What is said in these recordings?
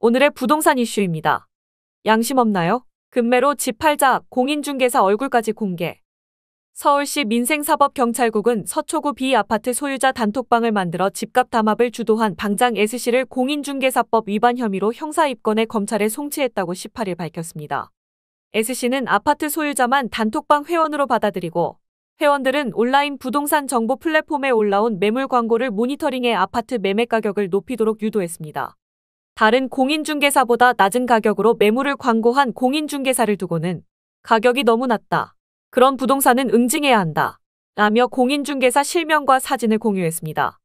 오늘의 부동산 이슈입니다. 양심 없나요? 급매로 집 팔자 공인중개사 얼굴까지 공개. 서울시 민생사법경찰국은 서초구 B아파트 소유자 단톡방을 만들어 집값 담합을 주도한 방장 S씨를 공인중개사법 위반 혐의로 형사 입건해 검찰에 송치했다고 18일 밝혔습니다. S씨는 아파트 소유자만 단톡방 회원으로 받아들이고 회원들은 온라인 부동산 정보 플랫폼에 올라온 매물 광고를 모니터링해 아파트 매매 가격을 높이도록 유도했습니다. 다른 공인중개사보다 낮은 가격으로 매물을 광고한 공인중개사를 두고는 가격이 너무 낮다. 그런 부동산은 응징해야 한다. 라며 공인중개사 실명과 사진을 공유했습니다.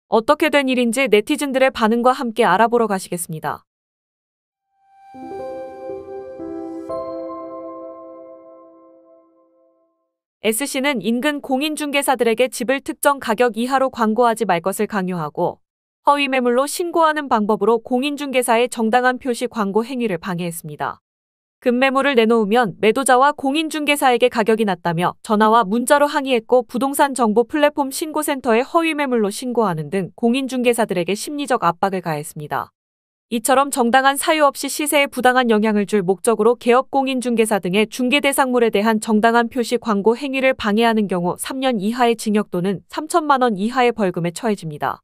어떻게 된 일인지 네티즌들의 반응과 함께 알아보러 가시겠습니다. S씨는 인근 공인중개사들에게 집을 특정 가격 이하로 광고하지 말 것을 강요하고 허위 매물로 신고하는 방법으로 공인중개사의 정당한 표시 광고 행위를 방해했습니다. 급매물을 내놓으면 매도자와 공인중개사에게 가격이 낮다며 전화와 문자로 항의했고 부동산 정보 플랫폼 신고센터에 허위 매물로 신고하는 등 공인중개사들에게 심리적 압박을 가했습니다. 이처럼 정당한 사유 없이 시세에 부당한 영향을 줄 목적으로 개업 공인중개사 등의 중개대상물에 대한 정당한 표시 광고 행위를 방해하는 경우 3년 이하의 징역 또는 3천만 원 이하의 벌금에 처해집니다.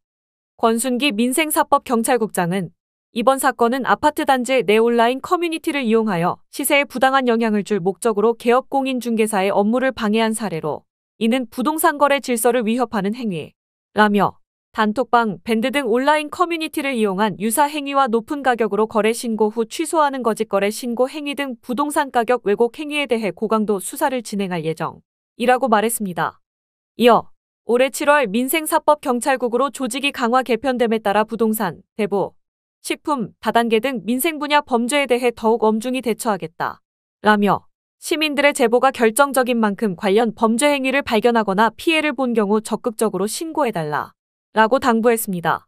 권순기 민생사법경찰국장은 이번 사건은 아파트 단지 내 온라인 커뮤니티를 이용하여 시세에 부당한 영향을 줄 목적으로 개업 공인중개사의 업무를 방해한 사례로 이는 부동산 거래 질서를 위협하는 행위라며 단톡방, 밴드 등 온라인 커뮤니티를 이용한 유사 행위와 높은 가격으로 거래 신고 후 취소하는 거짓거래 신고 행위 등 부동산 가격 왜곡 행위에 대해 고강도 수사를 진행할 예정이라고 말했습니다. 이어 올해 7월 민생사법경찰국으로 조직이 강화 개편됨에 따라 부동산, 대부, 식품, 다단계 등 민생 분야 범죄에 대해 더욱 엄중히 대처하겠다. 라며 시민들의 제보가 결정적인 만큼 관련 범죄 행위를 발견하거나 피해를 본 경우 적극적으로 신고해달라. 라고 당부했습니다.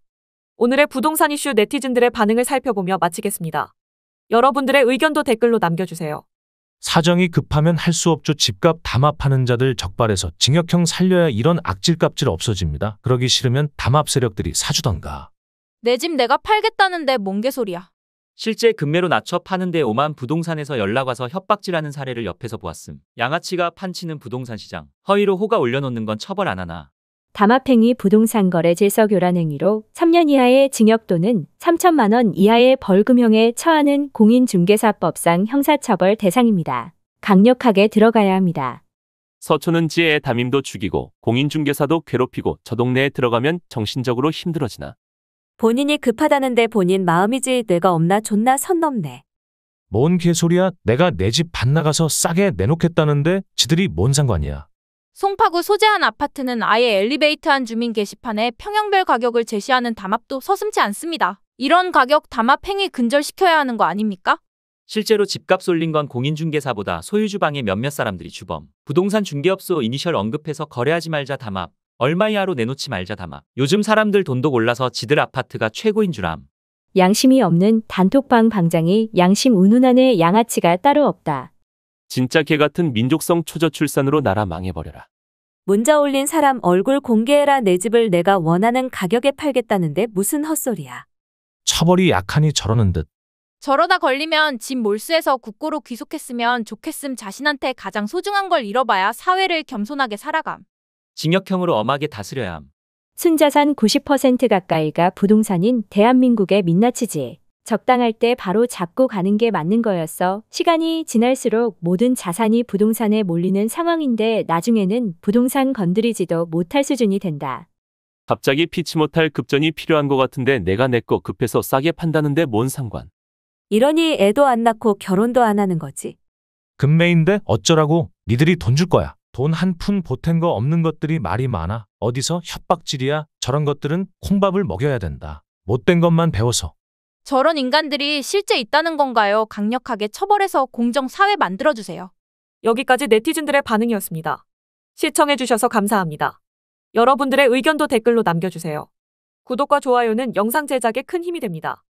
오늘의 부동산 이슈 네티즌들의 반응을 살펴보며 마치겠습니다. 여러분들의 의견도 댓글로 남겨주세요. 사정이 급하면 할 수 없죠. 집값 담합하는 자들 적발해서 징역형 살려야 이런 악질값질 없어집니다. 그러기 싫으면 담합 세력들이 사주던가. 내 집 내가 팔겠다는데 뭔 개소리야. 실제 급매로 낮춰 파는데 오만 부동산에서 연락 와서 협박질하는 사례를 옆에서 보았음. 양아치가 판치는 부동산 시장. 허위로 호가 올려놓는 건 처벌 안 하나. 담합행위 부동산 거래 질서 교란 행위로 3년 이하의 징역 또는 3천만 원 이하의 벌금형에 처하는 공인중개사법상 형사처벌 대상입니다. 강력하게 들어가야 합니다. 서초는 지혜의 담임도 죽이고 공인중개사도 괴롭히고 저 동네에 들어가면 정신적으로 힘들어지나. 본인이 급하다는데 본인 마음이지 뇌가 없나 존나 선 넘네. 뭔 개소리야. 내가 내 집 밭나가서 싸게 내놓겠다는데 지들이 뭔 상관이야. 송파구 소재한 아파트는 아예 엘리베이터한 주민 게시판에 평형별 가격을 제시하는 담합도 서슴지 않습니다. 이런 가격 담합 행위 근절시켜야 하는 거 아닙니까? 실제로 집값 올린 건 공인중개사보다 소유주방의 몇몇 사람들이 주범. 부동산 중개업소 이니셜 언급해서 거래하지 말자 담합. 얼마 이하로 내놓지 말자 담합. 요즘 사람들 돈도 골라서 지들 아파트가 최고인 줄 암. 양심이 없는 단톡방 방장이 양심 운운하는 양아치가 따로 없다. 진짜 개같은 민족성 초저출산으로 나라 망해버려라. 문자 올린 사람 얼굴 공개해라. 내 집을 내가 원하는 가격에 팔겠다는데 무슨 헛소리야. 처벌이 약하니 저러는 듯. 저러다 걸리면 집 몰수해서 국고로 귀속했으면 좋겠음. 자신한테 가장 소중한 걸 잃어봐야 사회를 겸손하게 살아감. 징역형으로 엄하게 다스려야 함. 순자산 90% 가까이가 부동산인 대한민국의 민낯이지. 적당할 때 바로 잡고 가는 게 맞는 거였어. 시간이 지날수록 모든 자산이 부동산에 몰리는 상황인데 나중에는 부동산 건드리지도 못할 수준이 된다. 갑자기 피치 못할 급전이 필요한 것 같은데 내가 내 거 급해서 싸게 판다는데 뭔 상관. 이러니 애도 안 낳고 결혼도 안 하는 거지. 급매인데 어쩌라고. 니들이 돈 줄 거야. 돈 한 푼 보탠 거 없는 것들이 말이 많아. 어디서 협박질이야. 저런 것들은 콩밥을 먹여야 된다. 못된 것만 배워서. 저런 인간들이 실제 있다는 건가요? 강력하게 처벌해서 공정사회 만들어주세요. 여기까지 네티즌들의 반응이었습니다. 시청해주셔서 감사합니다. 여러분들의 의견도 댓글로 남겨주세요. 구독과 좋아요는 영상 제작에 큰 힘이 됩니다.